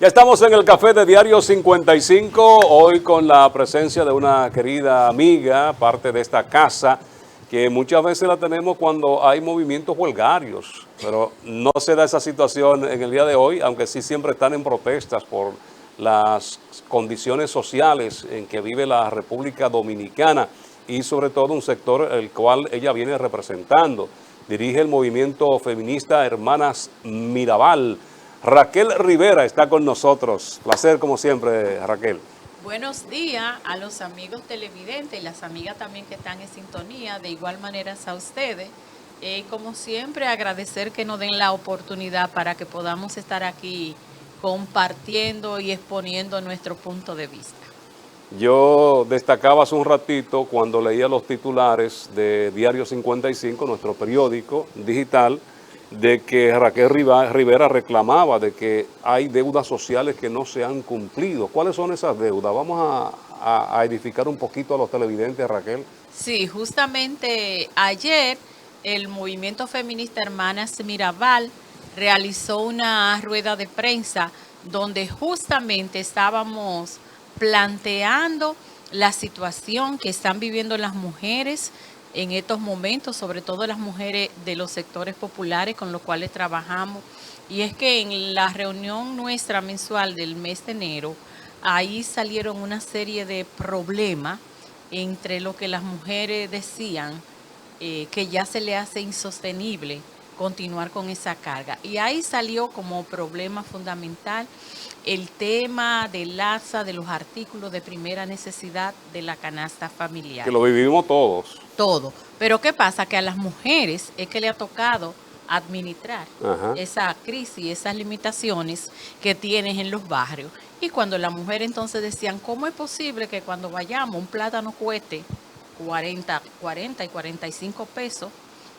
Ya estamos en el café de Diario 55, hoy con la presencia de una querida amiga, parte de esta casa, que muchas veces la tenemos cuando hay movimientos huelgarios, pero no se da esa situación en el día de hoy, aunque sí siempre están en protestas por las condiciones sociales en que vive la República Dominicana y sobre todo un sector el cual ella viene representando. Dirige el movimiento feminista Hermanas Mirabal. Raquel Rivera está con nosotros. Placer como siempre, Raquel. Buenos días a los amigos televidentes y las amigas también que están en sintonía, de igual manera a ustedes. Como siempre, agradecer que nos den la oportunidad para que podamos estar aquí compartiendo y exponiendo nuestro punto de vista. Yo destacaba hace un ratito cuando leía los titulares de Diario 55, nuestro periódico digital, de que Raquel Rivera reclamaba de que hay deudas sociales que no se han cumplido. ¿Cuáles son esas deudas? Vamos a edificar un poquito a los televidentes, Raquel. Sí, justamente ayer el movimiento feminista Hermanas Mirabal realizó una rueda de prensa donde justamente estábamos planteando la situación que están viviendo las mujeres en estos momentos, sobre todo las mujeres de los sectores populares con los cuales trabajamos. Y es que en la reunión nuestra mensual del mes de enero, ahí salieron una serie de problemas entre lo que las mujeres decían, que ya se le hace insostenible continuar con esa carga. Y ahí salió como problema fundamental el tema del alza de los artículos de primera necesidad de la canasta familiar. Que lo vivimos todos. Todo. Pero ¿qué pasa? Que a las mujeres es que le ha tocado administrar esa crisis, esas limitaciones que tienes en los barrios. Y cuando las mujeres entonces decían, ¿cómo es posible que cuando vayamos un plátano cueste 40 y 45 pesos?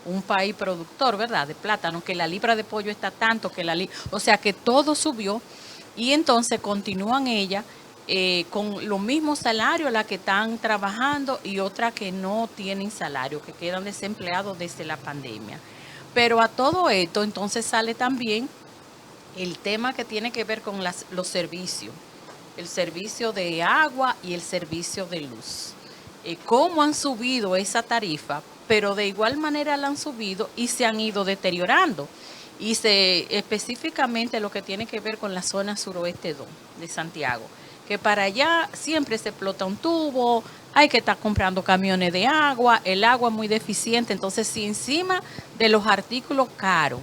Un país productor, ¿verdad?, de plátano, que la libra de pollo está tanto, que o sea que todo subió. Y entonces continúan ellas con los mismos salarios, las que están trabajando y otras que no tienen salario, que quedan desempleados desde la pandemia. Pero a todo esto entonces sale también el tema que tiene que ver con los servicios, el servicio de agua y el servicio de luz. Cómo han subido esa tarifa, pero de igual manera la han subido y se han ido deteriorando. Y específicamente lo que tiene que ver con la zona suroeste de Santiago, que para allá siempre se explota un tubo, hay que estar comprando camiones de agua, el agua es muy deficiente, entonces si encima de los artículos caros,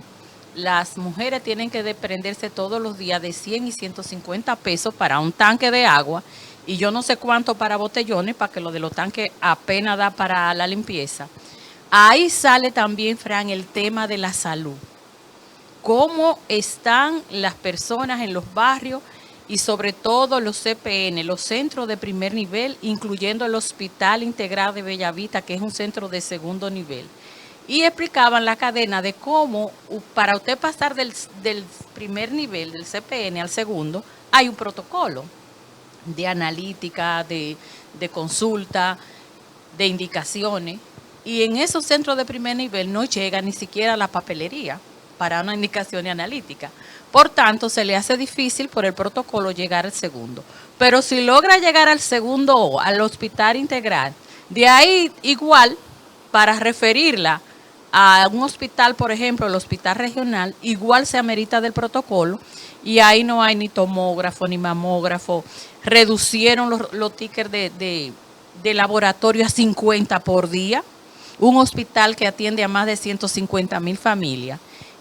las mujeres tienen que desprenderse todos los días de 100 y 150 pesos para un tanque de agua, y yo no sé cuánto para botellones, para que lo de los tanques apenas da para la limpieza. Ahí sale también, Fran, el tema de la salud. Cómo están las personas en los barrios y sobre todo los CPN, los centros de primer nivel, incluyendo el Hospital Integral de Bellavista, que es un centro de segundo nivel. Y explicaban la cadena de cómo para usted pasar del primer nivel, del CPN al segundo, hay un protocolo de analítica, de consulta, de indicaciones. Y en esos centros de primer nivel no llega ni siquiera la papelería para una indicación analítica. Por tanto, se le hace difícil por el protocolo llegar al segundo. Pero si logra llegar al segundo, al hospital integral, de ahí igual, para referirla a un hospital, por ejemplo, el hospital regional, igual se amerita del protocolo y ahí no hay ni tomógrafo ni mamógrafo. Reducieron los tickets de laboratorio a 50 por día. Un hospital que atiende a más de 150,000 familias.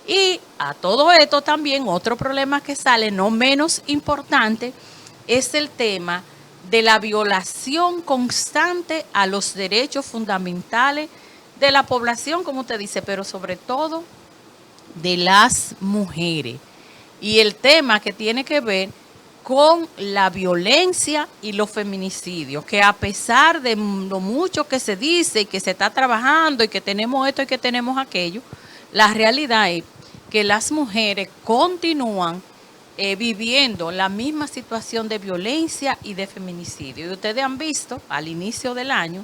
Y a todo esto también otro problema que sale, no menos importante, es el tema de la violación constante a los derechos fundamentales de la población, como usted dice, pero sobre todo de las mujeres. Y el tema que tiene que ver con la violencia y los feminicidios, que a pesar de lo mucho que se dice y que se está trabajando y que tenemos esto y que tenemos aquello, la realidad es que las mujeres continúan viviendo la misma situación de violencia y de feminicidio. Y ustedes han visto al inicio del año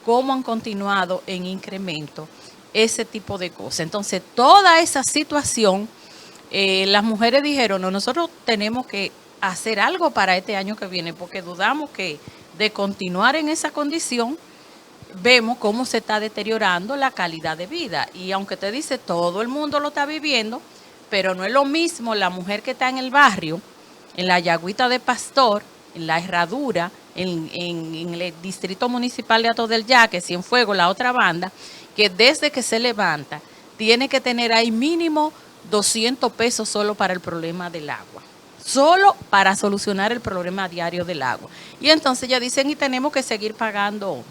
cómo han continuado en incremento ese tipo de cosas. Entonces, toda esa situación, las mujeres dijeron, no, nosotros tenemos que hacer algo para este año que viene, porque dudamos que de continuar en esa condición, vemos cómo se está deteriorando la calidad de vida. Y aunque te dice, todo el mundo lo está viviendo, pero no es lo mismo la mujer que está en el barrio, en la Yagüita de Pastor, en la Herradura, en el distrito municipal de Ato del Yaque, Cienfuegos, la otra banda, que desde que se levanta tiene que tener ahí mínimo 200 pesos solo para el problema del agua. Solo para solucionar el problema diario del agua. Y entonces ya dicen, y tenemos que seguir pagando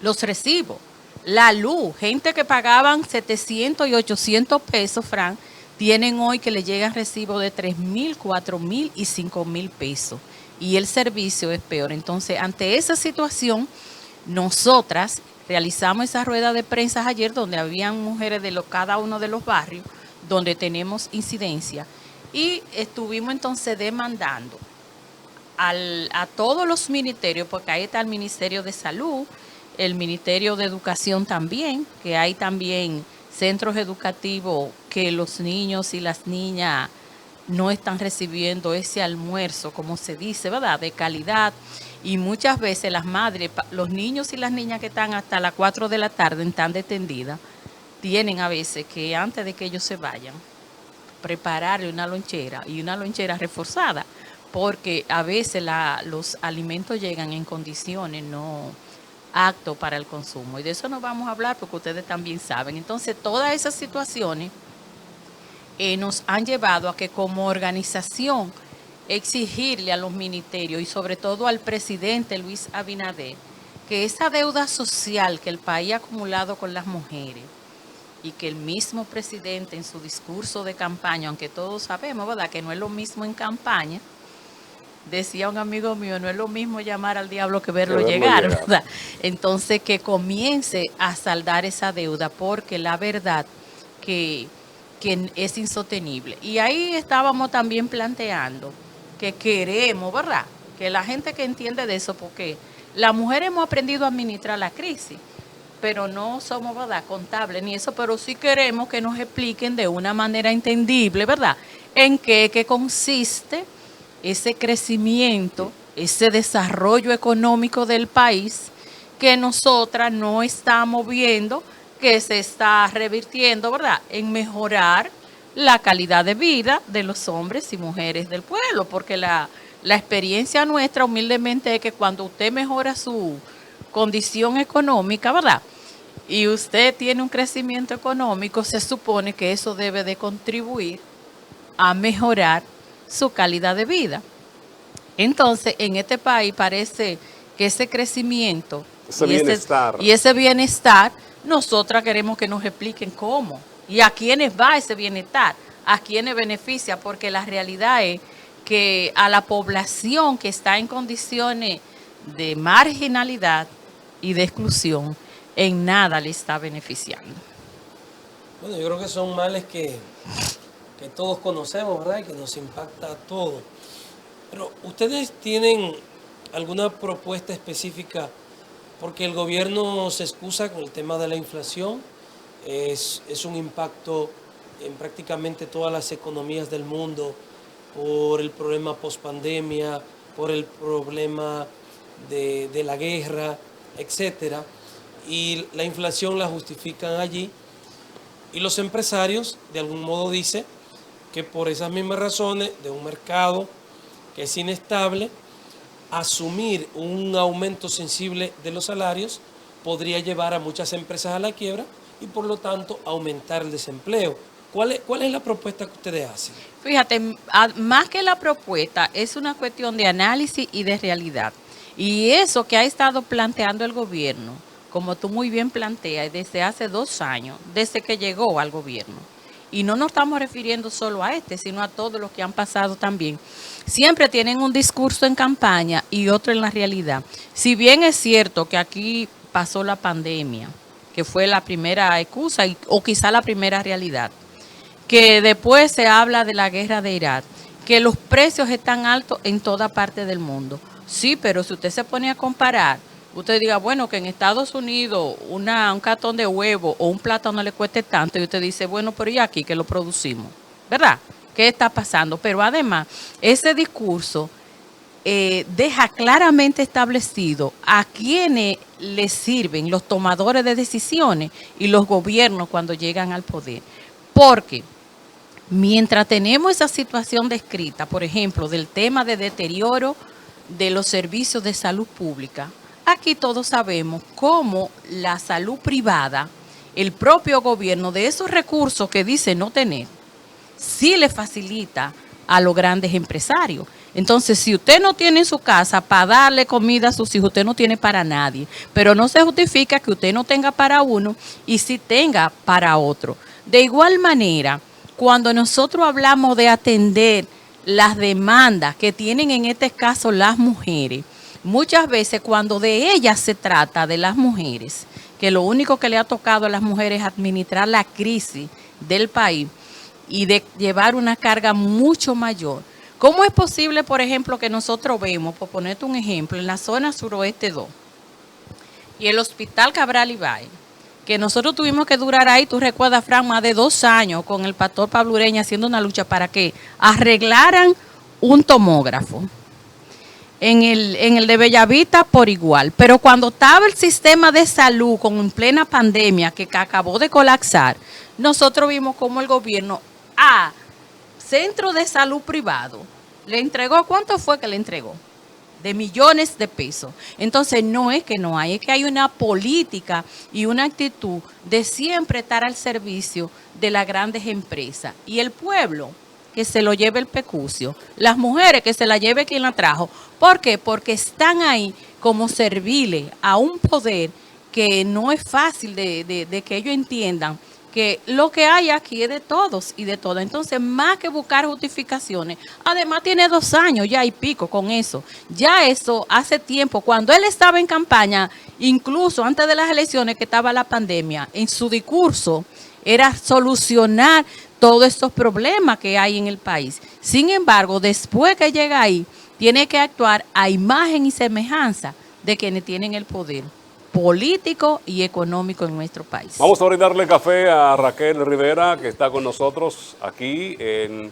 los recibos. La luz, gente que pagaban 700 y 800 pesos, Fran, tienen hoy que le llegan recibos de 3,000, 4,000 y 5,000 pesos. Y el servicio es peor. Entonces, ante esa situación, nosotras realizamos esa rueda de prensa ayer donde habían mujeres de cada uno de los barrios donde tenemos incidencia y estuvimos entonces demandando a todos los ministerios, porque ahí está el Ministerio de Salud, el Ministerio de Educación también, que hay también centros educativos que los niños y las niñas no están recibiendo ese almuerzo, como se dice, ¿verdad?, de calidad. Y muchas veces las madres, los niños y las niñas que están hasta las 4 de la tarde están detendidas, tienen a veces que antes de que ellos se vayan, prepararle una lonchera y una lonchera reforzada, porque a veces los alimentos llegan en condiciones no aptas para el consumo. Y de eso no vamos a hablar porque ustedes también saben. Entonces, todas esas situaciones nos han llevado a que como organización exigirle a los ministerios y sobre todo al presidente Luis Abinader que esa deuda social que el país ha acumulado con las mujeres y que el mismo presidente en su discurso de campaña, aunque todos sabemos, ¿verdad?, que no es lo mismo en campaña, decía un amigo mío, no es lo mismo llamar al diablo que verlo llegar, ¿verdad? Entonces, que comience a saldar esa deuda, porque la verdad que es insostenible. Y ahí estábamos también planteando que queremos, ¿verdad?, que la gente que entiende de eso, porque las mujeres hemos aprendido a administrar la crisis, pero no somos, ¿verdad?, contables ni eso, pero sí queremos que nos expliquen de una manera entendible, ¿verdad?, en qué consiste ese crecimiento, ese desarrollo económico del país que nosotras no estamos viendo, que se está revirtiendo, ¿verdad?, en mejorar la calidad de vida de los hombres y mujeres del pueblo, porque la experiencia nuestra humildemente es que cuando usted mejora su condición económica, ¿verdad?, y usted tiene un crecimiento económico, se supone que eso debe de contribuir a mejorar su calidad de vida. Entonces, en este país parece que ese crecimiento y ese bienestar, nosotras queremos que nos expliquen cómo y a quiénes va ese bienestar, a quiénes beneficia, porque la realidad es que a la población que está en condiciones de marginalidad y de exclusión, en nada le está beneficiando. Bueno, yo creo que son males que todos conocemos, ¿verdad?, y que nos impacta a todos. Pero ¿ustedes tienen alguna propuesta específica? Porque el gobierno se excusa con el tema de la inflación, es un impacto en prácticamente todas las economías del mundo por el problema pospandemia, por el problema de la guerra, etcétera. Y la inflación la justifican allí. Y los empresarios, de algún modo, dicen que por esas mismas razones de un mercado que es inestable, asumir un aumento sensible de los salarios podría llevar a muchas empresas a la quiebra y por lo tanto aumentar el desempleo. ¿Cuál es la propuesta que ustedes hacen? Fíjate, más que la propuesta, es una cuestión de análisis y de realidad. Y eso que ha estado planteando el gobierno, como tú muy bien planteas, desde hace 2 años, desde que llegó al gobierno. Y no nos estamos refiriendo solo a sino a todos los que han pasado también. Siempre tienen un discurso en campaña y otro en la realidad. Si bien es cierto que aquí pasó la pandemia, que fue la primera excusa o quizá la primera realidad, que después se habla de la guerra de Irak, que los precios están altos en toda parte del mundo. Sí, pero si usted se pone a comparar, usted diga, bueno, que en Estados Unidos un cartón de huevo o un plátano le cueste tanto, y usted dice, bueno, pero ¿y aquí que lo producimos? ¿Verdad? qué está pasando. Pero además, ese discurso deja claramente establecido a quienes les sirven los tomadores de decisiones y los gobiernos cuando llegan al poder. Porque mientras tenemos esa situación descrita, por ejemplo, del tema de deterioro de los servicios de salud pública, aquí todos sabemos cómo la salud privada, el propio gobierno de esos recursos que dice no tener, sí le facilita a los grandes empresarios. Entonces, si usted no tiene en su casa para darle comida a sus hijos, usted no tiene para nadie. Pero no se justifica que usted no tenga para uno y sí tenga para otro. De igual manera, cuando nosotros hablamos de atender las demandas que tienen en este caso las mujeres, muchas veces cuando de ellas se trata, de las mujeres, que lo único que le ha tocado a las mujeres es administrar la crisis del país y de llevar una carga mucho mayor. ¿Cómo es posible, por ejemplo, que nosotros vemos, por ponerte un ejemplo, en la zona suroeste 2 y el Hospital Cabral Ibáez, que nosotros tuvimos que durar ahí, tú recuerdas, Fran, más de 2 años con el pastor Pablo Ureña haciendo una lucha para que arreglaran un tomógrafo? En el de Bellavista por igual, pero cuando estaba el sistema de salud en plena pandemia que acabó de colapsar, nosotros vimos cómo el gobierno a centro de salud privado le entregó, ¿cuánto fue que le entregó? De millones de pesos. Entonces no es que no hay, es que hay una política y una actitud de siempre estar al servicio de las grandes empresas. Y el pueblo, que se lo lleve el pecucio, las mujeres que se la lleve quien la trajo. ¿Por qué? Porque están ahí como serviles a un poder que no es fácil de que ellos entiendan que lo que hay aquí es de todos y de todas. Entonces, más que buscar justificaciones, además tiene 2 años ya y pico con eso. Ya eso hace tiempo, cuando él estaba en campaña, incluso antes de las elecciones que estaba la pandemia, en su discurso era solucionar todos estos problemas que hay en el país. Sin embargo, después que llega ahí, tiene que actuar a imagen y semejanza de quienes tienen el poder político y económico en nuestro país. Vamos a brindarle café a Raquel Rivera, que está con nosotros aquí en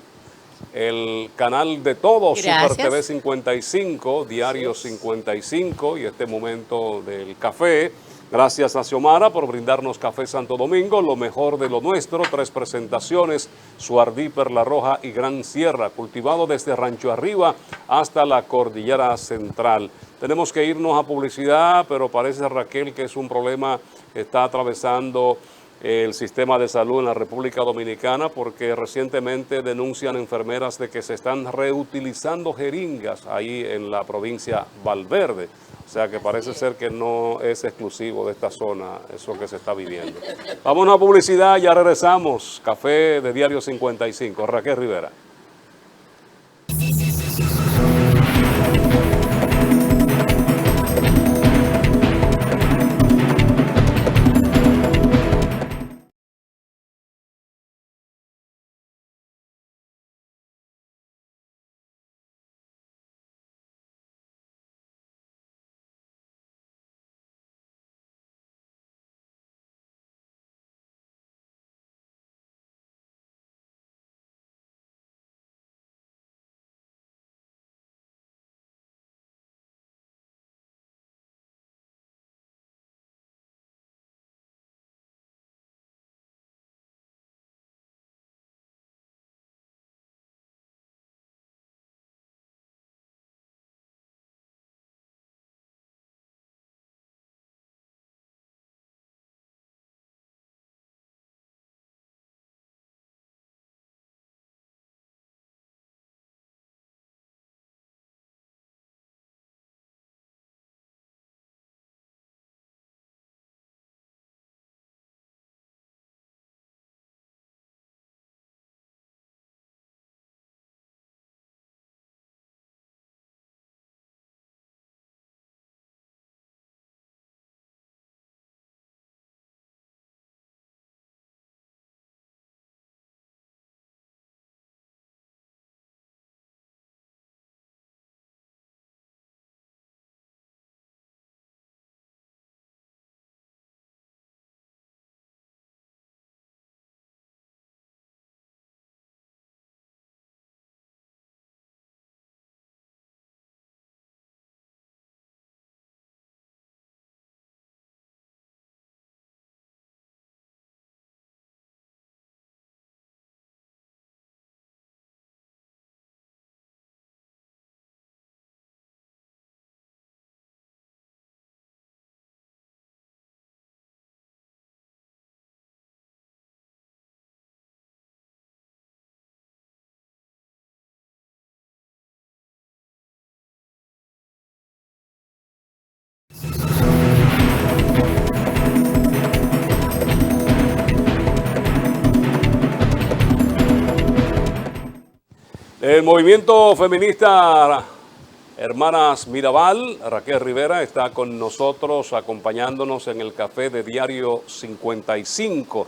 el canal de todos, Super TV 55, Diario 55, y este momento del café. Gracias a Xiomara por brindarnos Café Santo Domingo, lo mejor de lo nuestro, 3 presentaciones, Suardí, Perla Roja y Gran Sierra, cultivado desde Rancho Arriba hasta la Cordillera Central. Tenemos que irnos a publicidad, pero parece, Raquel, que es un problema que está atravesando el sistema de salud en la República Dominicana, porque recientemente denuncian enfermeras de que se están reutilizando jeringas ahí en la provincia Valverde. O sea que parece ser que no es exclusivo de esta zona eso que se está viviendo. Vámonos a publicidad, ya regresamos. Café de Diario 55. Raquel Rivera. El movimiento feminista Hermanas Mirabal, Raquel Rivera, está con nosotros acompañándonos en el café de Diario 55.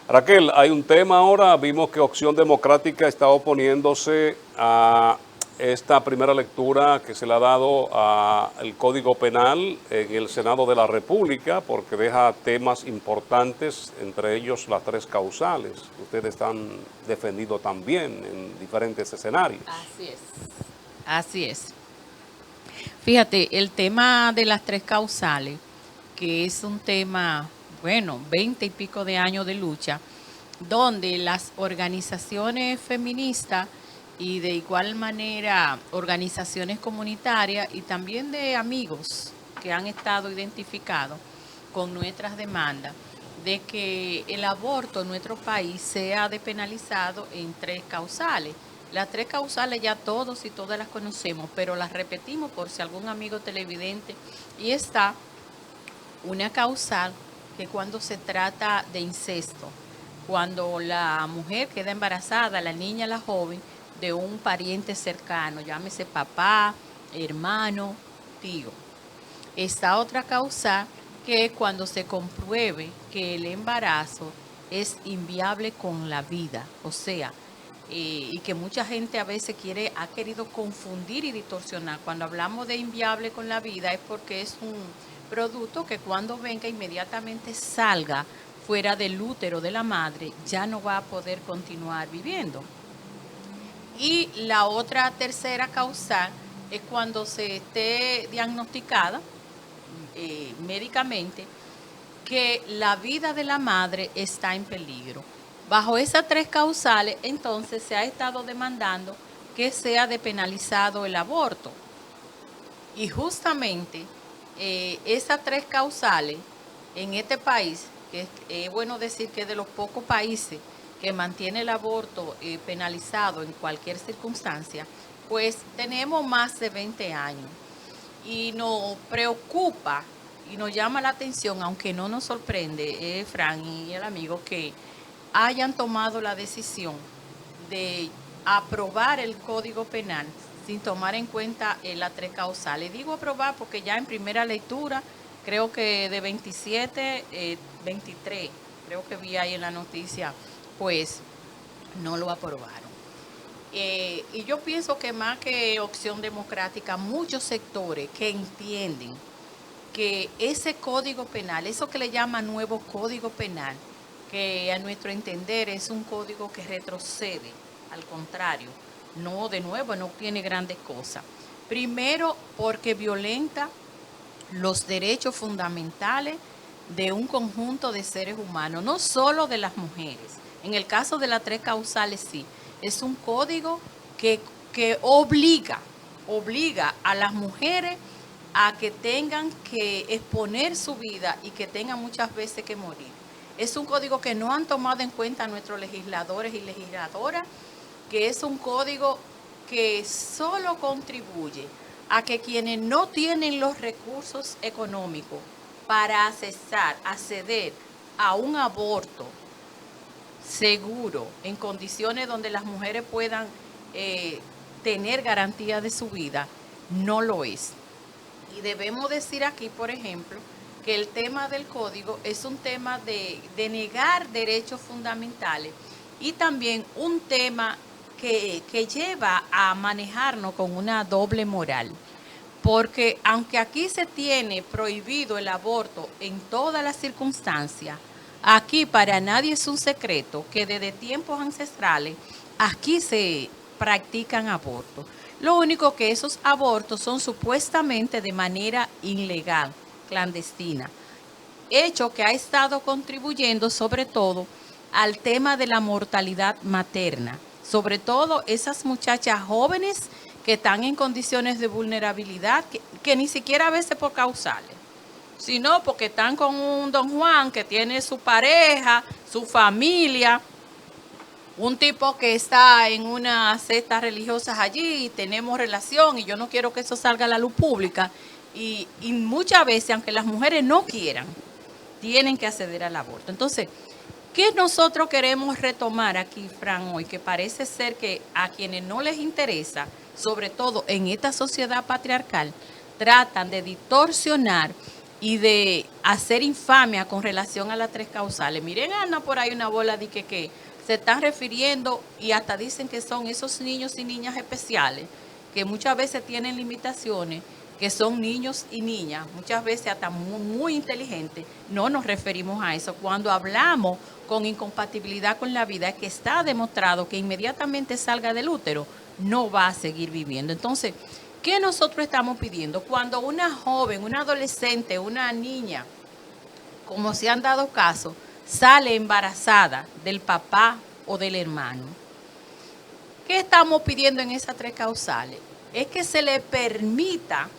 Raquel, hay un tema ahora, vimos que Opción Democrática está oponiéndose a esta primera lectura que se le ha dado al Código Penal en el Senado de la República, porque deja temas importantes, entre ellos las 3 causales. Ustedes están defendido también en diferentes escenarios. Así es. Así es. Fíjate, el tema de las 3 causales, que es un tema, bueno, 20 y pico de años de lucha, donde las organizaciones feministas y de igual manera organizaciones comunitarias y también de amigos que han estado identificados con nuestras demandas de que el aborto en nuestro país sea despenalizado en 3 causales. Las 3 causales ya todos y todas las conocemos, pero las repetimos por si algún amigo televidente. Y está una causal que cuando se trata de incesto, cuando la mujer queda embarazada, la niña, la joven, de un pariente cercano, llámese papá, hermano, tío. Está otra causa que es cuando se compruebe que el embarazo es inviable con la vida, o sea, y que mucha gente a veces ha querido confundir y distorsionar. Cuando hablamos de inviable con la vida es porque es un producto que cuando venga inmediatamente salga fuera del útero de la madre, ya no va a poder continuar viviendo. Y la otra tercera causa es cuando se esté diagnosticada médicamente que la vida de la madre está en peligro. Bajo esas 3 causales, entonces se ha estado demandando que sea despenalizado el aborto. Y justamente esas 3 causales en este país, que es bueno decir que es de los pocos países que mantiene el aborto penalizado en cualquier circunstancia, pues tenemos más de 20 años. Y nos preocupa y nos llama la atención, aunque no nos sorprende, Fran y el amigo, que hayan tomado la decisión de aprobar el Código Penal sin tomar en cuenta las 3 causales. Digo aprobar porque ya en primera lectura, creo que de 27, 23, creo que vi ahí en la noticia, pues no lo aprobaron. Y yo pienso que más que Opción Democrática, muchos sectores que entienden que ese código penal, eso que le llama nuevo código penal, que a nuestro entender es un código que retrocede, al contrario, no de nuevo, no tiene grandes cosas. Primero, porque violenta los derechos fundamentales de un conjunto de seres humanos, no solo de las mujeres. En el caso de las 3 causales, sí, es un código que obliga a las mujeres a que tengan que exponer su vida y que tengan muchas veces que morir. Es un código que no han tomado en cuenta nuestros legisladores y legisladoras, que es un código que solo contribuye a que quienes no tienen los recursos económicos para acceder a un aborto seguro, en condiciones donde las mujeres puedan tener garantía de su vida, no lo es. Y debemos decir aquí, por ejemplo, que el tema del código es un tema de negar derechos fundamentales y también un tema que lleva a manejarnos con una doble moral. Porque aunque aquí se tiene prohibido el aborto en todas las circunstancias, aquí para nadie es un secreto que desde tiempos ancestrales aquí se practican abortos. Lo único que esos abortos son supuestamente de manera ilegal, clandestina, hecho que ha estado contribuyendo sobre todo al tema de la mortalidad materna, sobre todo esas muchachas jóvenes que están en condiciones de vulnerabilidad, que ni siquiera a veces por causales, sino porque están con un don Juan que tiene su pareja, su familia, un tipo que está en unas sectas religiosas allí y tenemos relación y yo no quiero que eso salga a la luz pública. Y muchas veces, aunque las mujeres no quieran, tienen que acceder al aborto. Entonces, ¿Qué nosotros queremos retomar aquí, Fran, hoy? Que parece ser que a quienes no les interesa, sobre todo en esta sociedad patriarcal, tratan de distorsionar y de hacer infamia con relación a las 3 causales. Miren, anda por ahí una bola de que se están refiriendo y hasta dicen que son esos niños y niñas especiales, que muchas veces tienen limitaciones, que son niños y niñas, muchas veces hasta muy inteligentes. No nos referimos a eso. Cuando hablamos con incompatibilidad con la vida, es que está demostrado que inmediatamente salga del útero, no va a seguir viviendo. Entonces, ¿qué nosotros estamos pidiendo? Cuando una joven, una adolescente, una niña, como se han dado casos, sale embarazada del papá o del hermano, ¿qué estamos pidiendo en esas 3 causales? Es que se le permita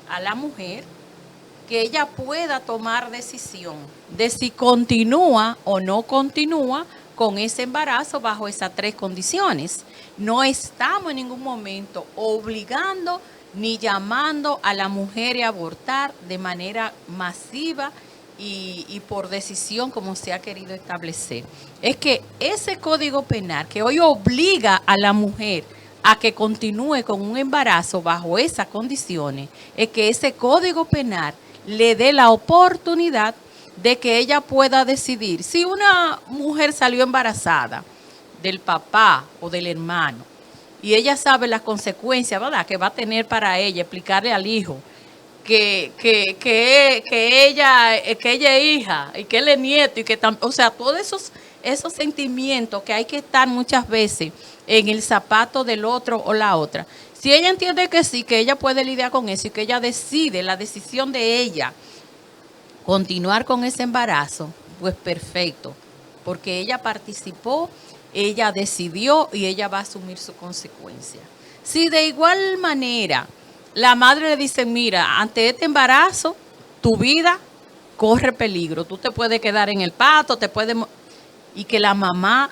a la mujer que ella pueda tomar decisión de si continúa o no continúa con ese embarazo bajo esas 3 condiciones. No estamos en ningún momento obligando ni llamando a la mujer a abortar de manera masiva y por decisión como se ha querido establecer. Es que ese código penal que hoy obliga a la mujer a que continúe con un embarazo bajo esas condiciones, es que ese código penal le dé la oportunidad de que ella pueda decidir. Si una mujer salió embarazada del papá o del hermano y ella sabe las consecuencias, ¿verdad?, que va a tener para ella, explicarle al hijo que ella es hija y que él es nieto y que o sea, todos esos sentimientos que hay que estar muchas veces en el zapato del otro o la otra. Si ella entiende que sí, que ella puede lidiar con eso y que ella decide, la decisión de ella, continuar con ese embarazo, pues perfecto, porque ella participó, ella decidió y ella va a asumir su consecuencia. Si de igual manera la madre le dice, mira, ante este embarazo, tu vida corre peligro, tú te puedes quedar en el pato, y que la mamá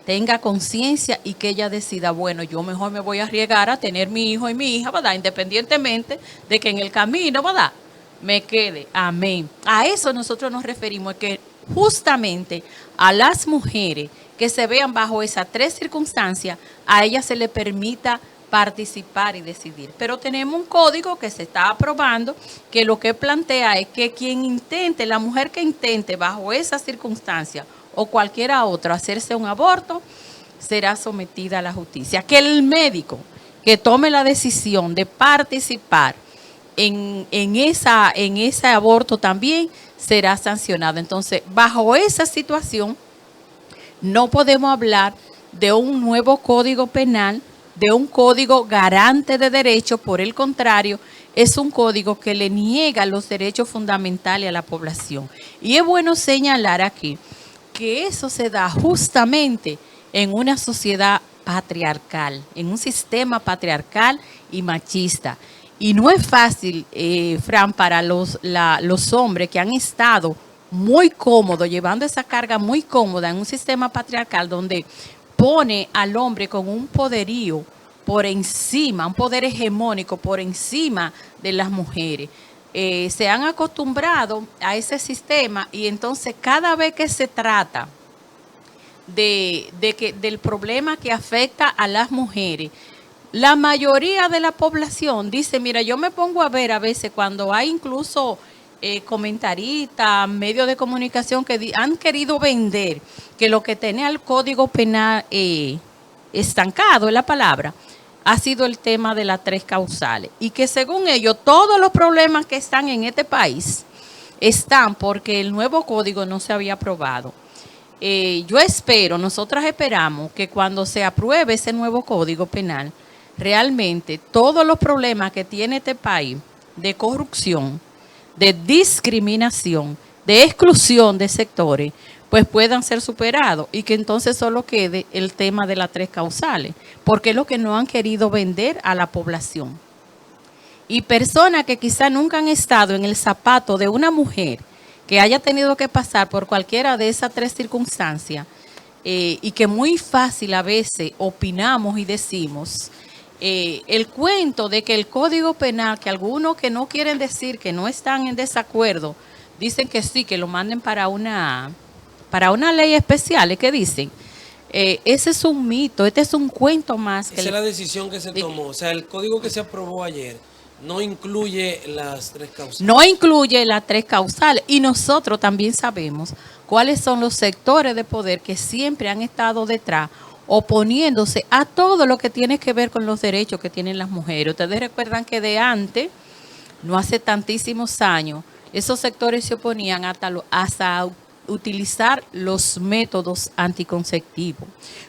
tenga conciencia y que ella decida, bueno, yo mejor me voy a arriesgar a tener mi hijo y mi hija, ¿verdad?, independientemente de que en el camino, ¿verdad?, me quede. Amén. A eso nosotros nos referimos, que justamente a las mujeres que se vean bajo esas 3 circunstancias, a ellas se les permita participar y decidir. Pero tenemos un código que se está aprobando que lo que plantea es que quien intente, la mujer que intente bajo esas circunstancias o cualquiera otra hacerse un aborto, será sometida a la justicia. Que el médico que tome la decisión de participar en ese aborto también será sancionado. Entonces, bajo esa situación, no podemos hablar de un nuevo código penal, de un código garante de derechos. Por el contrario, es un código que le niega los derechos fundamentales a la población. Y es bueno señalar aquí que eso se da justamente en una sociedad patriarcal, en un sistema patriarcal y machista. Y no es fácil, Fran, para los hombres que han estado muy cómodos, llevando esa carga muy cómoda en un sistema patriarcal donde pone al hombre con un poderío por encima, un poder hegemónico por encima de las mujeres. Se han acostumbrado a ese sistema y entonces cada vez que se trata del problema que afecta a las mujeres, la mayoría de la población dice, mira, yo me pongo a ver a veces cuando hay incluso comentaristas, medios de comunicación que han querido vender que lo que tenía el Código Penal estancado, es la palabra, ha sido el tema de las 3 causales. Y que según ellos, todos los problemas que están en este país están porque el nuevo código no se había aprobado. Yo espero, nosotras esperamos que cuando se apruebe ese nuevo Código Penal, realmente todos los problemas que tiene este país de corrupción, de discriminación, de exclusión de sectores, pues puedan ser superados y que entonces solo quede el tema de las 3 causales, porque es lo que no han querido vender a la población. Y personas que quizá nunca han estado en el zapato de una mujer que haya tenido que pasar por cualquiera de esas 3 circunstancias y que muy fácil a veces opinamos y decimos, el cuento de que el Código Penal, que algunos que no quieren decir que no están en desacuerdo, dicen que sí, que lo manden para para una ley especial, es que dicen, ese es un mito, este es un cuento más. Esa es la decisión que se tomó. O sea, el código que se aprobó ayer no incluye las 3 causales. No incluye las 3 causales. Y nosotros también sabemos cuáles son los sectores de poder que siempre han estado detrás, oponiéndose a todo lo que tiene que ver con los derechos que tienen las mujeres. Ustedes recuerdan que de antes, no hace tantísimos años, esos sectores se oponían hasta utilizar los métodos anticonceptivos.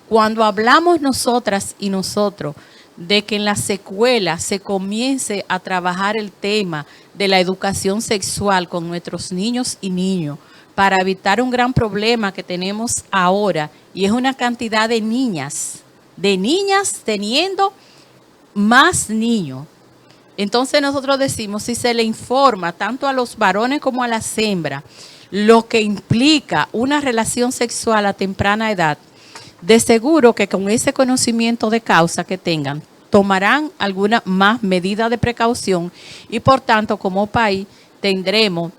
Cuando hablamos nosotras y nosotros de que en las escuelas se comience a trabajar el tema de la educación sexual con nuestros niños y niñas para evitar un gran problema que tenemos ahora, y es una cantidad de niñas teniendo más niños. Entonces nosotros decimos, si se le informa tanto a los varones como a las hembras lo que implica una relación sexual a temprana edad, de seguro que con ese conocimiento de causa que tengan, tomarán alguna más medida de precaución y por tanto como país tendremos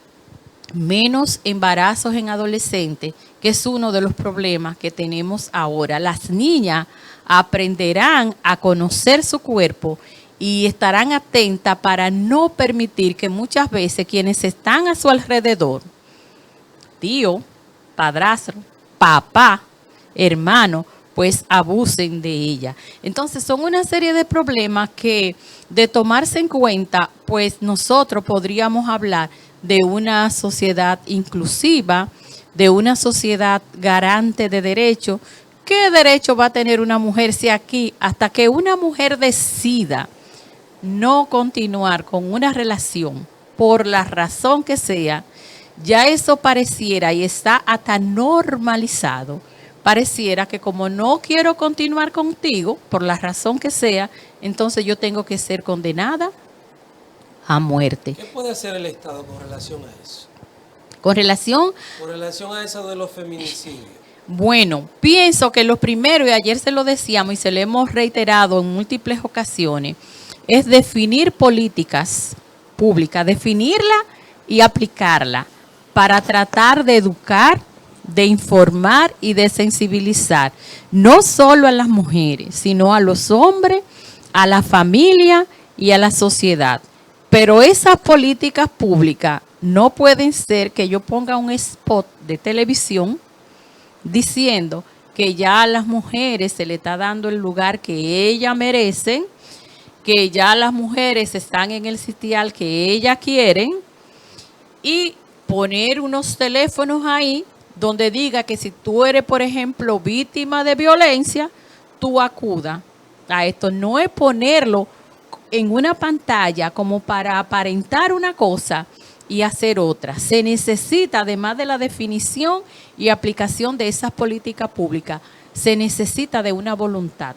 menos embarazos en adolescentes, que es uno de los problemas que tenemos ahora. Las niñas aprenderán a conocer su cuerpo y estarán atentas para no permitir que muchas veces quienes están a su alrededor, tío, padrastro, papá, hermano, pues abusen de ella. Entonces son una serie de problemas que, de tomarse en cuenta, pues nosotros podríamos hablar de una sociedad inclusiva, de una sociedad garante de derechos. ¿Qué derecho va a tener una mujer si aquí, hasta que una mujer decida no continuar con una relación, por la razón que sea, ya eso pareciera y está hasta normalizado? Pareciera que como no quiero continuar contigo, por la razón que sea, entonces yo tengo que ser condenada a muerte. ¿Qué puede hacer el Estado con relación a eso? Con relación a eso de los feminicidios. Bueno, pienso que lo primero, y ayer se lo decíamos y se lo hemos reiterado en múltiples ocasiones, es definir políticas públicas, definirla y aplicarla para tratar de educar, de informar y de sensibilizar, no solo a las mujeres, sino a los hombres, a la familia y a la sociedad. Pero esas políticas públicas no pueden ser que yo ponga un spot de televisión diciendo que ya a las mujeres se le está dando el lugar que ellas merecen, que ya las mujeres están en el sitial que ellas quieren, y poner unos teléfonos ahí donde diga que si tú eres, por ejemplo, víctima de violencia, tú acuda a esto. No es ponerlo en una pantalla como para aparentar una cosa y hacer otra. Se necesita, además de la definición y aplicación de esas políticas públicas, se necesita de una voluntad.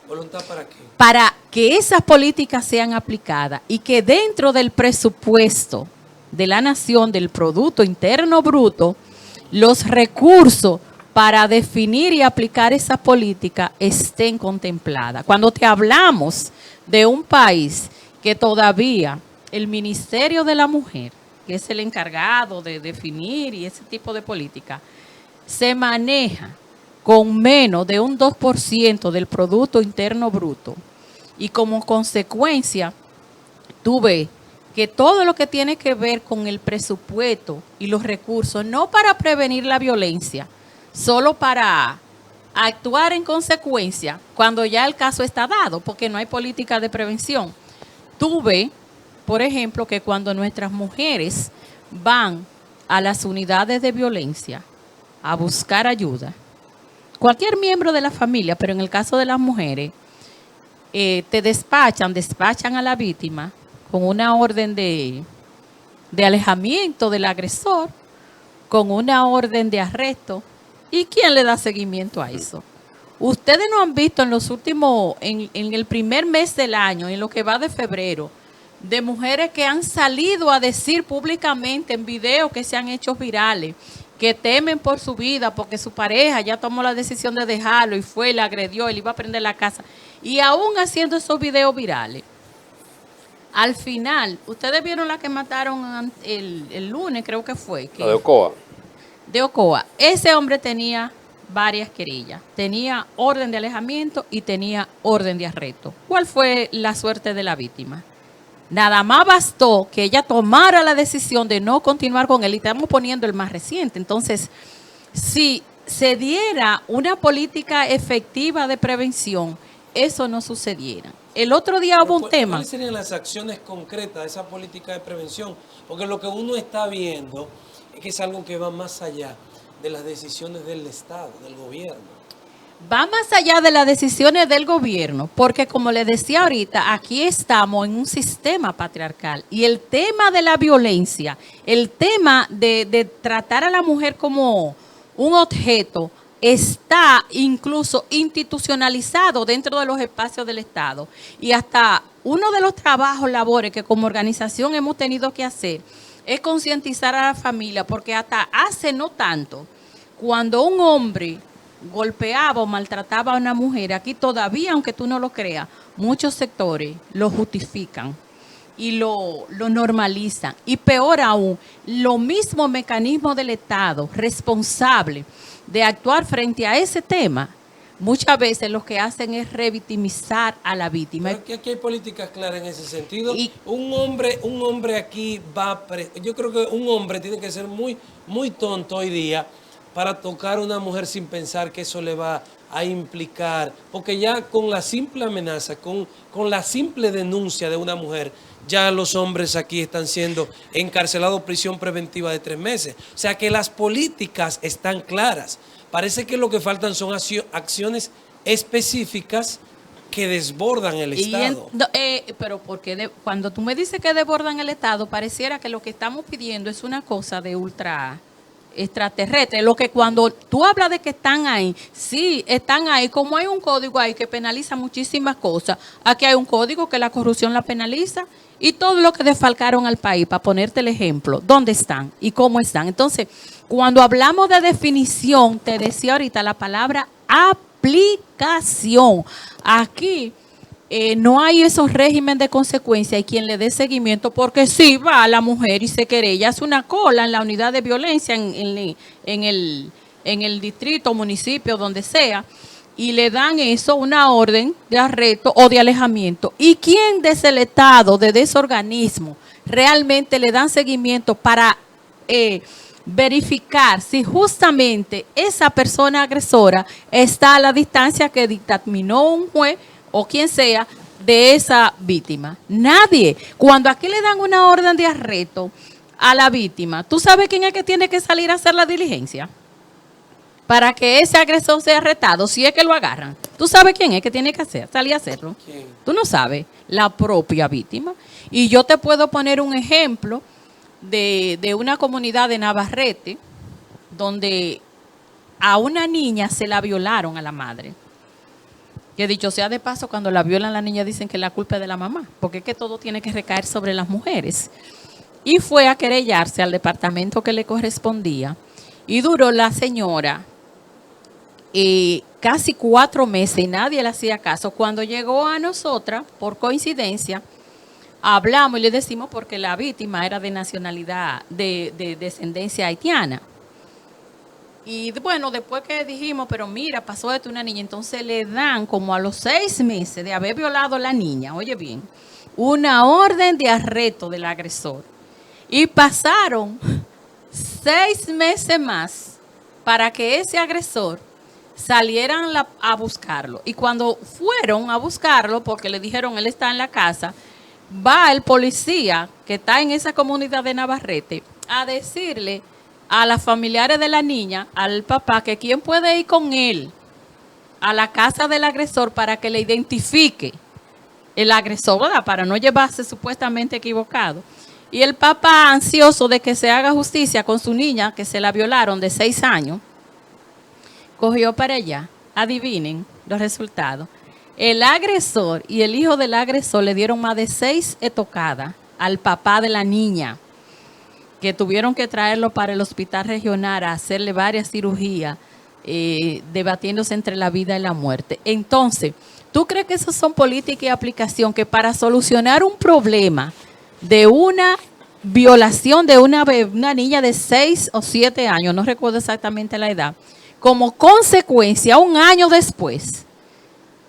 ¿Voluntad para qué? Para que esas políticas sean aplicadas y que dentro del presupuesto de la nación, del Producto Interno Bruto, los recursos para definir y aplicar esa política estén contempladas. Cuando te hablamos de un país que todavía el Ministerio de la Mujer, que es el encargado de definir y ese tipo de política, se maneja con menos de un 2% del Producto Interno Bruto, y como consecuencia, tú ves que todo lo que tiene que ver con el presupuesto y los recursos, no para prevenir la violencia, solo para actuar en consecuencia cuando ya el caso está dado, porque no hay política de prevención. Tú ves, por ejemplo, que cuando nuestras mujeres van a las unidades de violencia a buscar ayuda, cualquier miembro de la familia, pero en el caso de las mujeres, te despachan a la víctima con una orden de alejamiento del agresor, con una orden de arresto. ¿Y quién le da seguimiento a eso? Ustedes no han visto en los últimos, en el primer mes del año, en lo que va de febrero, de mujeres que han salido a decir públicamente en videos que se han hecho virales, que temen por su vida porque su pareja ya tomó la decisión de dejarlo y fue, le agredió, y le iba a prender la casa, y aún haciendo esos videos virales. Al final, ustedes vieron la que mataron el lunes, creo que fue. La de Ocoa. de Ocoa, ese hombre tenía varias querellas. Tenía orden de alejamiento y tenía orden de arresto. ¿Cuál fue la suerte de la víctima? Nada más bastó que ella tomara la decisión de no continuar con él, y estamos poniendo el más reciente. Entonces, si se diera una política efectiva de prevención, eso no sucediera. El otro día hubo un tema. ¿Cuáles serían las acciones concretas de esa política de prevención? Porque lo que uno está viendo es que es algo que va más allá de las decisiones del Estado, del gobierno. Va más allá de las decisiones del gobierno, porque como les decía ahorita, aquí estamos en un sistema patriarcal y el tema de la violencia, el tema de tratar a la mujer como un objeto, está incluso institucionalizado dentro de los espacios del Estado. Y hasta uno de los trabajos, labores que como organización hemos tenido que hacer es concientizar a la familia, porque hasta hace no tanto, cuando un hombre golpeaba o maltrataba a una mujer, aquí todavía, aunque tú no lo creas, muchos sectores lo justifican y lo normalizan. Y peor aún, los mismos mecanismos del Estado responsable de actuar frente a ese tema, muchas veces lo que hacen es revictimizar a la víctima. Pero aquí hay políticas claras en ese sentido. Y un hombre aquí yo creo que un hombre tiene que ser muy, muy tonto hoy día para tocar a una mujer sin pensar que eso le va a implicar, porque ya con la simple amenaza, con la simple denuncia de una mujer, ya los hombres aquí están siendo encarcelados, prisión preventiva de 3 meses. O sea que las políticas están claras. Parece que lo que faltan son acciones específicas que desbordan el Estado. Pero porque cuando tú me dices que desbordan el Estado, pareciera que lo que estamos pidiendo es una cosa de ultra extraterrestre. Lo que cuando tú hablas de que están ahí, sí, están ahí, como hay un código ahí que penaliza muchísimas cosas. Aquí hay un código que la corrupción la penaliza y todo lo que desfalcaron al país, para ponerte el ejemplo, ¿dónde están y cómo están? Entonces, cuando hablamos de definición, te decía ahorita la palabra aplicación. Aquí no hay esos regímenes de consecuencia y quien le dé seguimiento, porque sí va a la mujer y se querella, hace una cola en la unidad de violencia en el distrito, municipio, donde sea, y le dan eso, una orden de arresto o de alejamiento. ¿Y quién desde el Estado, desde ese organismo, realmente le dan seguimiento para verificar si justamente esa persona agresora está a la distancia que dictaminó un juez o quien sea de esa víctima? Nadie. Cuando aquí le dan una orden de arresto a la víctima, ¿tú sabes quién es que tiene que salir a hacer la diligencia para que ese agresor sea arrestado, si es que lo agarran? ¿Tú sabes quién es que tiene que salir a hacerlo? ¿Quién? Tú no sabes, la propia víctima. Y yo te puedo poner un ejemplo de una comunidad de Navarrete donde a una niña se la violaron a la madre. Que dicho sea de paso, cuando la violan la niña dicen que la culpa es de la mamá, porque es que todo tiene que recaer sobre las mujeres. Y fue a querellarse al departamento que le correspondía y duró la señora casi 4 meses y nadie le hacía caso. Cuando llegó a nosotras, por coincidencia, hablamos y le decimos porque la víctima era de nacionalidad, de descendencia haitiana. Y bueno, después que dijimos, pero mira, pasó esto una niña, entonces le dan como a los 6 meses de haber violado a la niña, oye bien, una orden de arresto del agresor. Y pasaron 6 meses más para que ese agresor salieran a buscarlo. Y cuando fueron a buscarlo, porque le dijeron él está en la casa, va el policía que está en esa comunidad de Navarrete a decirle a las familiares de la niña, al papá, que quién puede ir con él a la casa del agresor para que le identifique el agresor, ¿verdad? Para no llevarse supuestamente equivocado. Y el papá, ansioso de que se haga justicia con su niña, que se la violaron de 6 años, cogió para allá. Adivinen los resultados. El agresor y el hijo del agresor le dieron más de 6 estocadas al papá de la niña, que tuvieron que traerlo para el hospital regional a hacerle varias cirugías, debatiéndose entre la vida y la muerte. Entonces, ¿tú crees que esas son políticas y aplicación que para solucionar un problema de una violación de una niña de 6 o 7 años, no recuerdo exactamente la edad, como consecuencia, un año después,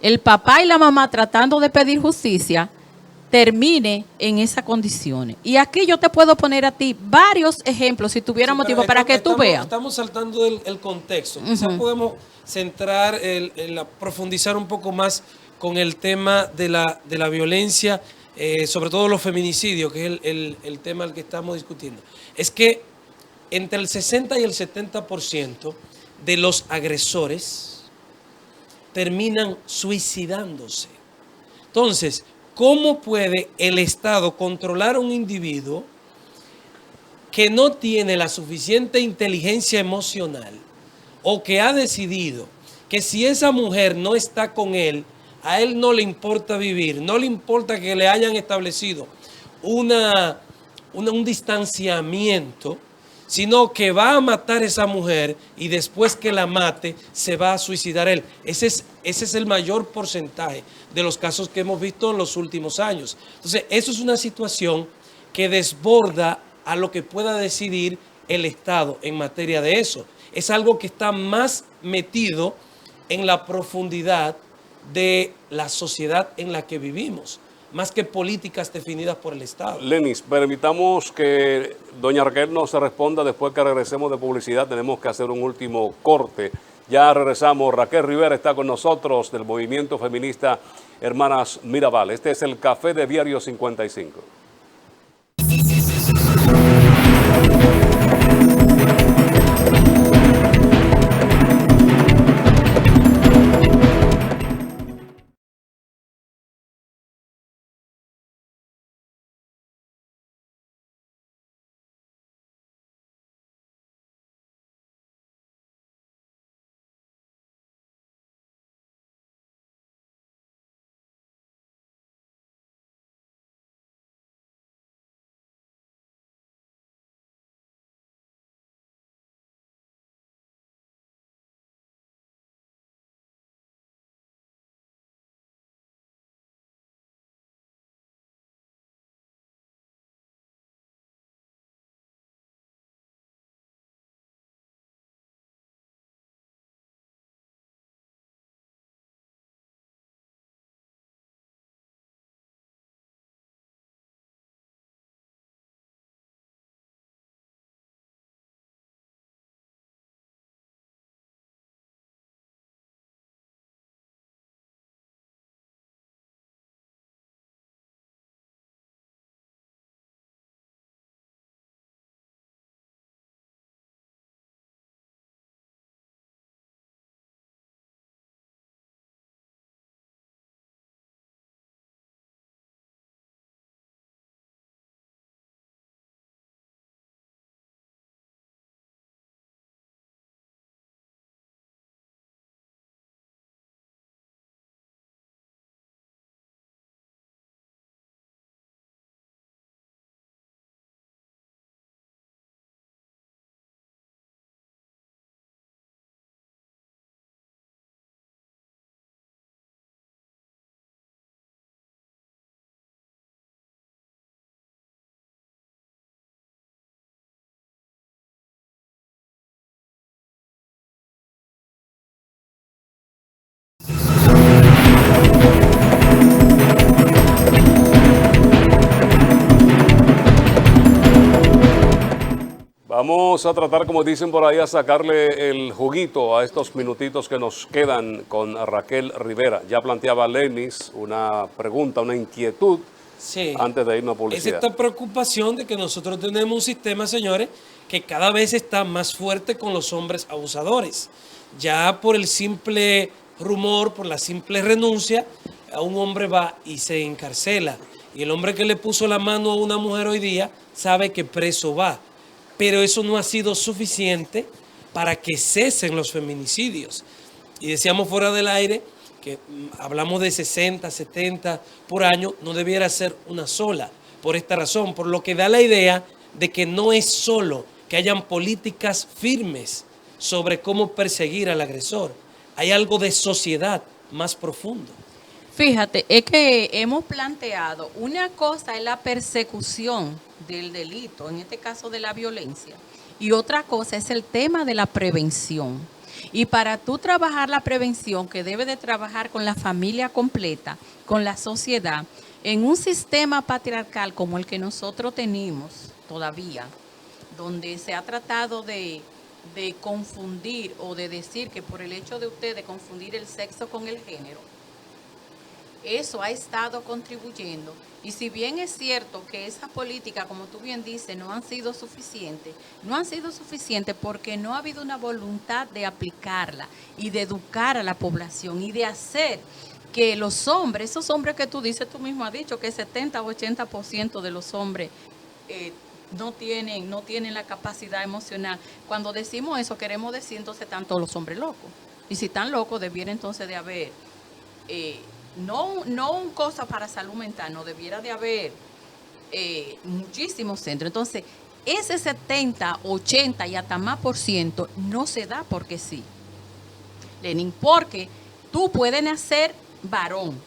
el papá y la mamá tratando de pedir justicia, termine en esas condiciones. Y aquí yo te puedo poner a ti varios ejemplos, si tuviéramos tiempo, para que tú veas. Estamos saltando el contexto. Quizás podemos centrar, profundizar un poco más con el tema de la violencia, sobre todo los feminicidios, que es el tema al que estamos discutiendo. Es que entre el 60 y el 70% de los agresores terminan suicidándose. Entonces, ¿cómo puede el Estado controlar a un individuo que no tiene la suficiente inteligencia emocional o que ha decidido que si esa mujer no está con él, a él no le importa vivir, no le importa que le hayan establecido un distanciamiento, sino que va a matar a esa mujer y después que la mate se va a suicidar él? Ese es el mayor porcentaje de los casos que hemos visto en los últimos años. Entonces, eso es una situación que desborda a lo que pueda decidir el Estado en materia de eso. Es algo que está más metido en la profundidad de la sociedad en la que vivimos, más que políticas definidas por el Estado. Lenis, permitamos que doña Raquel nos responda después que regresemos de publicidad. Tenemos que hacer un último corte. Ya regresamos. Raquel Rivera está con nosotros del movimiento feminista Hermanas Mirabal. Este es el Café de Diario 55. Vamos a tratar, como dicen por ahí, a sacarle el juguito a estos minutitos que nos quedan con Raquel Rivera. Ya planteaba Lenis una pregunta, una inquietud, sí, antes de irnos a publicidad. Es esta preocupación de que nosotros tenemos un sistema, señores, que cada vez está más fuerte con los hombres abusadores. Ya por el simple rumor, por la simple renuncia, a un hombre va y se encarcela. Y el hombre que le puso la mano a una mujer hoy día sabe que preso va. Pero eso no ha sido suficiente para que cesen los feminicidios. Y decíamos fuera del aire que hablamos de 60, 70 por año, no debiera ser una sola, por esta razón, por lo que da la idea de que no es solo que hayan políticas firmes sobre cómo perseguir al agresor, hay algo de sociedad más profundo. Fíjate, es que hemos planteado, una cosa es la persecución del delito, en este caso de la violencia, y otra cosa es el tema de la prevención. Y para tú trabajar la prevención, que debe de trabajar con la familia completa, con la sociedad, en un sistema patriarcal como el que nosotros tenemos todavía, donde se ha tratado de confundir o de decir que por el hecho de ustedes confundir el sexo con el género, eso ha estado contribuyendo. Y si bien es cierto que esas políticas, como tú bien dices, no han sido suficientes porque no ha habido una voluntad de aplicarla y de educar a la población y de hacer que los hombres, esos hombres que tú dices, tú mismo has dicho que 70 o 80% de los hombres no tienen la capacidad emocional. Cuando decimos eso, queremos decir entonces están todos los hombres locos. Y si están locos, debiera entonces de haber... no un cosa para salud mental, no debiera de haber muchísimos centros. Entonces, ese 70, 80 y hasta más por ciento no se da porque sí, Lenin, porque tú puedes nacer varón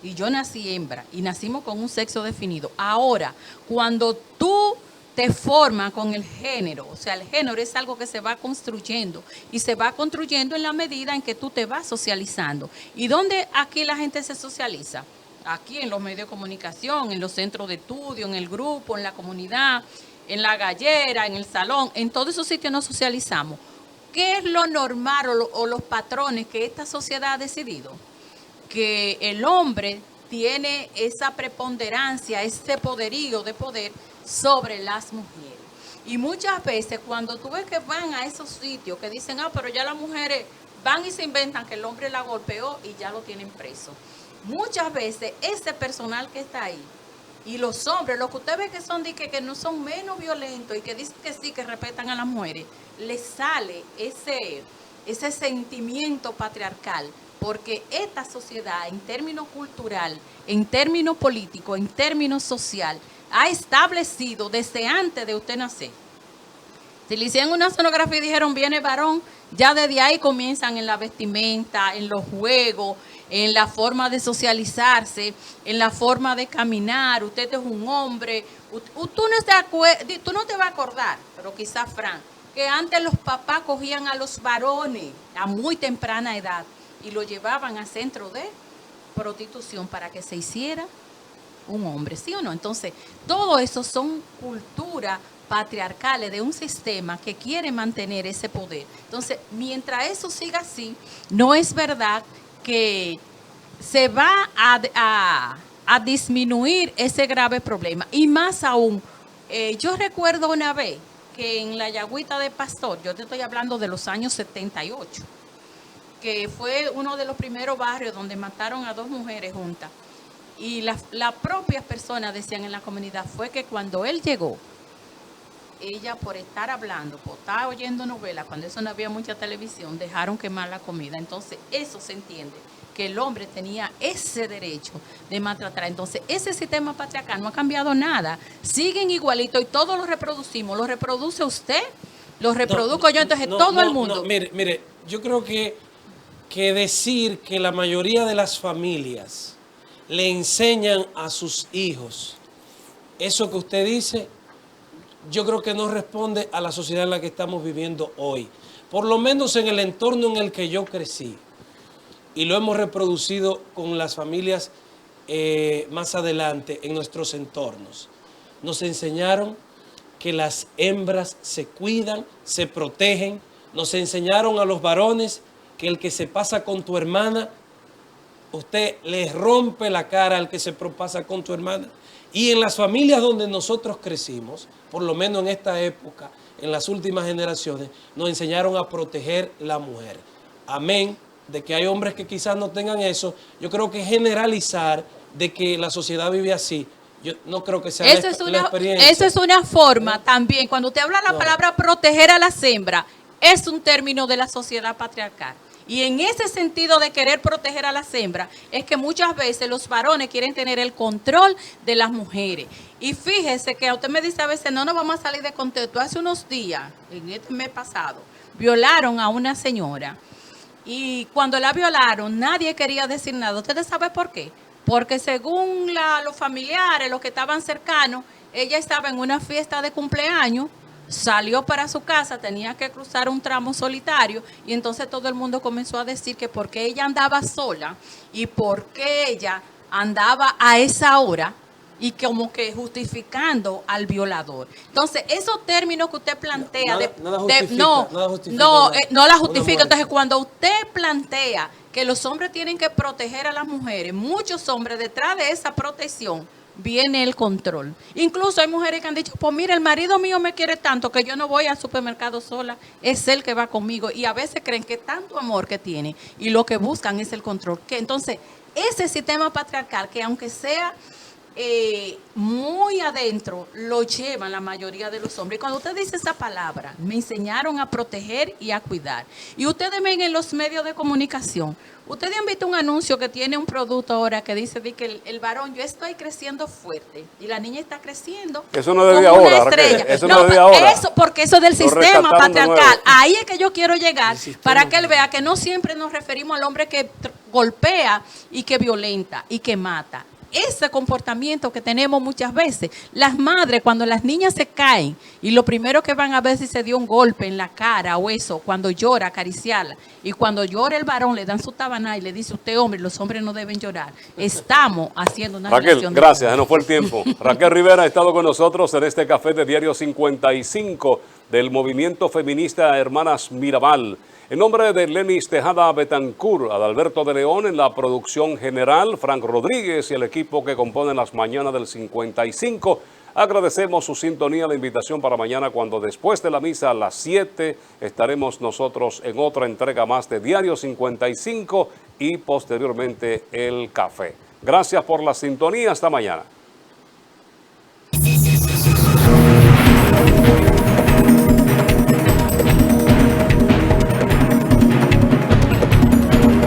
y yo nací hembra y nacimos con un sexo definido. Ahora, cuando tú te forma con el género, o sea, el género es algo que se va construyendo y se va construyendo en la medida en que tú te vas socializando. ¿Y dónde aquí la gente se socializa? Aquí en los medios de comunicación, en los centros de estudio, en el grupo, en la comunidad, en la gallera, en el salón, en todos esos sitios nos socializamos. ¿Qué es lo normal o los patrones que esta sociedad ha decidido? Que el hombre tiene esa preponderancia, ese poderío de poder sobre las mujeres. Y muchas veces cuando tú ves que van a esos sitios que dicen, pero ya las mujeres van y se inventan que el hombre la golpeó y ya lo tienen preso. Muchas veces ese personal que está ahí y los hombres, los que usted ve que son que no son menos violentos y que dicen que sí, que respetan a las mujeres, les sale ese sentimiento patriarcal. Porque esta sociedad, en términos cultural, en términos políticos, en términos social, ha establecido desde antes de usted nacer. Si le hicieron una sonografía y dijeron viene varón, ya desde ahí comienzan en la vestimenta, en los juegos, en la forma de socializarse, en la forma de caminar. Usted es un hombre. Tú no te vas a acordar, pero quizás Fran, que antes los papás cogían a los varones a muy temprana edad y lo llevaban a centro de prostitución para que se hiciera un hombre, ¿sí o no? Entonces, todo eso son culturas patriarcales de un sistema que quiere mantener ese poder. Entonces, mientras eso siga así, no es verdad que se va a disminuir ese grave problema. Y más aún, yo recuerdo una vez que en la Yagüita de Pastor, yo te estoy hablando de los años 78, que fue uno de los primeros barrios donde mataron a 2 mujeres juntas. Y las propias personas decían en la comunidad fue que cuando él llegó, ella por estar hablando, por estar oyendo novelas, cuando eso no había mucha televisión, dejaron quemar la comida. Entonces eso se entiende, que el hombre tenía ese derecho de maltratar. Entonces ese sistema patriarcal no ha cambiado nada, siguen igualito y todos lo reproducimos. ¿Lo reproduce usted? ¿Lo reproduzco yo? Entonces todo el mundo. No, mire, yo creo que decir que la mayoría de las familias le enseñan a sus hijos eso que usted dice, yo creo que no responde a la sociedad en la que estamos viviendo hoy. Por lo menos en el entorno en el que yo crecí. Y lo hemos reproducido con las familias más adelante en nuestros entornos. Nos enseñaron que las hembras se cuidan, se protegen. Nos enseñaron a los varones que el que se pasa con tu hermana, usted le rompe la cara al que se pasa con tu hermana. Y en las familias donde nosotros crecimos, por lo menos en esta época, en las últimas generaciones, nos enseñaron a proteger la mujer. Amén, de que hay hombres que quizás no tengan eso. Yo creo que generalizar de que la sociedad vive así, yo no creo que sea la experiencia. Eso es una forma también. Cuando usted habla la palabra proteger a las hembras, es un término de la sociedad patriarcal. Y en ese sentido de querer proteger a las hembras, es que muchas veces los varones quieren tener el control de las mujeres. Y fíjese que usted me dice a veces, no nos vamos a salir de contexto. Hace unos días, en este mes pasado, violaron a una señora Y cuando la violaron, nadie quería decir nada. ¿Ustedes saben por qué? Porque según los familiares, los que estaban cercanos, ella estaba en una fiesta de cumpleaños, salió para su casa, tenía que cruzar un tramo solitario y entonces todo el mundo comenzó a decir que porque ella andaba sola y porque ella andaba a esa hora y como que justificando al violador. Entonces, esos términos que usted plantea, no la justifica. Entonces, cuando usted plantea que los hombres tienen que proteger a las mujeres, muchos hombres detrás de esa protección viene el control. Incluso hay mujeres que han dicho, pues mira, el marido mío me quiere tanto que yo no voy al supermercado sola, es él que va conmigo. Y a veces creen que tanto amor que tiene y lo que buscan es el control. Que entonces, ese sistema patriarcal, que aunque sea muy adentro, lo llevan la mayoría de los hombres. Y cuando usted dice esa palabra, me enseñaron a proteger y a cuidar. Y ustedes ven en los medios de comunicación, ustedes han visto un anuncio que tiene un producto ahora que dice que el varón, yo estoy creciendo fuerte y la niña está creciendo. Eso no es de ahora, Raquel, eso no es de ahora. Eso, porque eso es del sistema patriarcal. Ahí es que yo quiero llegar para que él vea que no siempre nos referimos al hombre que golpea y que violenta y que mata. Ese comportamiento que tenemos muchas veces, las madres cuando las niñas se caen y lo primero que van a ver si se dio un golpe en la cara o eso, cuando llora, acariciarla, y cuando llora el varón le dan su tabana y le dice, usted hombre, los hombres no deben llorar. Estamos haciendo una Raquel, gracias, se nos fue el tiempo. Raquel Rivera ha estado con nosotros en este café de Diario 55 del movimiento feminista Hermanas Mirabal. En nombre de Lenis Tejada Betancourt, Adalberto de León en la producción general, Frank Rodríguez y el equipo que compone las mañanas del 55, agradecemos su sintonía, la invitación para mañana cuando después de la misa a las 7 estaremos nosotros en otra entrega más de Diario 55 y posteriormente el café. Gracias por la sintonía, hasta mañana.